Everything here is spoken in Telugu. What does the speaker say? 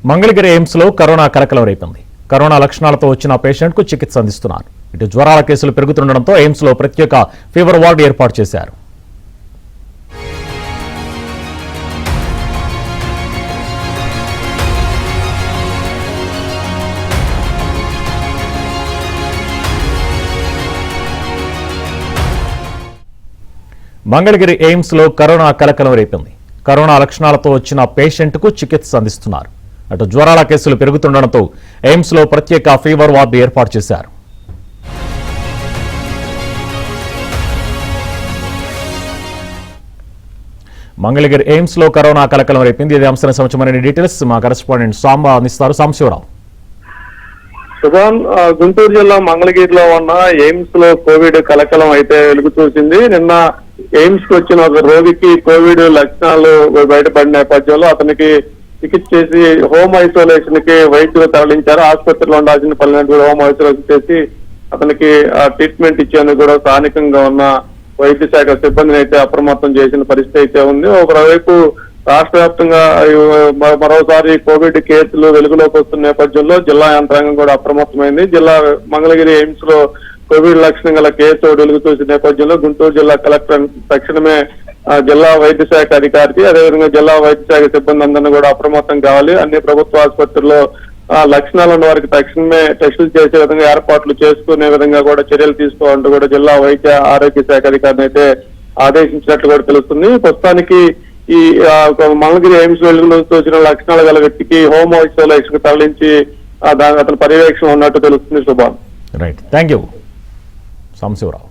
మంగళగిరి ఎయిమ్స్ లో కరోనా కలకలం రేపింది. కరోనా లక్షణాలతో వచ్చిన పేషెంట్ కు చికిత్స అందిస్తున్నారు. ఇటు జ్వరాల కేసులు పెరుగుతుండటంతో ఎయిమ్స్ లో ప్రత్యేక ఫీవర్ వార్డు ఏర్పాటు చేశారు. మంగళగిరి ఎయిమ్స్ లో కరోనా కలకలం రేపింది. కరోనా లక్షణాలతో వచ్చిన పేషెంట్ కు చికిత్స అందిస్తున్నారు. అటు జ్వరాల కేసులు పెరుగుతుండటంతో ఎయిమ్స్ లో ప్రత్యేక ఫీవర్ వార్డు ఏర్పాటు చేశారు. మంగళగిరి ఎయిమ్స్ లో కరోనా కలకలం రేపింది. ఇదే అంశానికి సంబంధించిన డీటెయిల్స్ మా కరెస్పాండెంట్ సాంబా అందిస్తారు. సాంబశివరావు. గుంటూరు జిల్లా మంగళగిరిలో ఉన్న ఎయిమ్స్ లో కోవిడ్ కలకలం అయితే వెలుగు చూసింది. నిన్న ఎయిమ్స్ కు వచ్చిన ఒక రోగికి కోవిడ్ లక్షణాలు బయటపడిన నేపథ్యంలో అతనికి చికిత్స చేసి హోమ్ ఐసోలేషన్ కి వైద్యులు తరలించారు. ఆసుపత్రిలో ఉండాల్సిన పనులను కూడా హోమ్ ఐసోలేషన్ చేసి అతనికి ట్రీట్మెంట్ ఇచ్చేందుకు కూడా స్థానికంగా ఉన్న వైద్య శాఖ సిబ్బందిని అయితే అప్రమత్తం చేసిన పరిస్థితి అయితే ఉంది. ఒకవైపు రాష్ట్ర వ్యాప్తంగా మరోసారి కోవిడ్ కేసులు వెలుగులోకి వస్తున్న నేపథ్యంలో జిల్లా యంత్రాంగం కూడా అప్రమత్తమైంది. మంగళగిరి ఎయిమ్స్ లో కోవిడ్ లక్షణం గల కేసు వెలుగు చూసిన నేపథ్యంలో గుంటూరు జిల్లా కలెక్టర్ తక్షణమే జిల్లా వైద్య శాఖ అధికారికి అదేవిధంగా జిల్లా వైద్య శాఖ సిబ్బంది అందరినీ కూడా అప్రమత్తం కావాలి. అన్ని ప్రభుత్వ ఆసుపత్రుల్లో లక్షణాలు ఉన్న వారికి తక్షణమే టెస్టులు చేసే విధంగా ఏర్పాట్లు చేసుకునే విధంగా కూడా చర్యలు తీసుకోవాలంటూ కూడా జిల్లా వైద్య ఆరోగ్య శాఖ అధికారిని అయితే ఆదేశించినట్లు కూడా తెలుస్తుంది. ప్రస్తుతానికి ఈ మంగళగిరి ఎయిమ్స్ వెలుగులో చూసిన లక్షణాలు గల వ్యక్తికి హోమ్ ఐసోలేషన్ కు తరలించి అతని పర్యవేక్షణ ఉన్నట్టు తెలుస్తుంది. Subhan. Right, thank you Sambasivarao.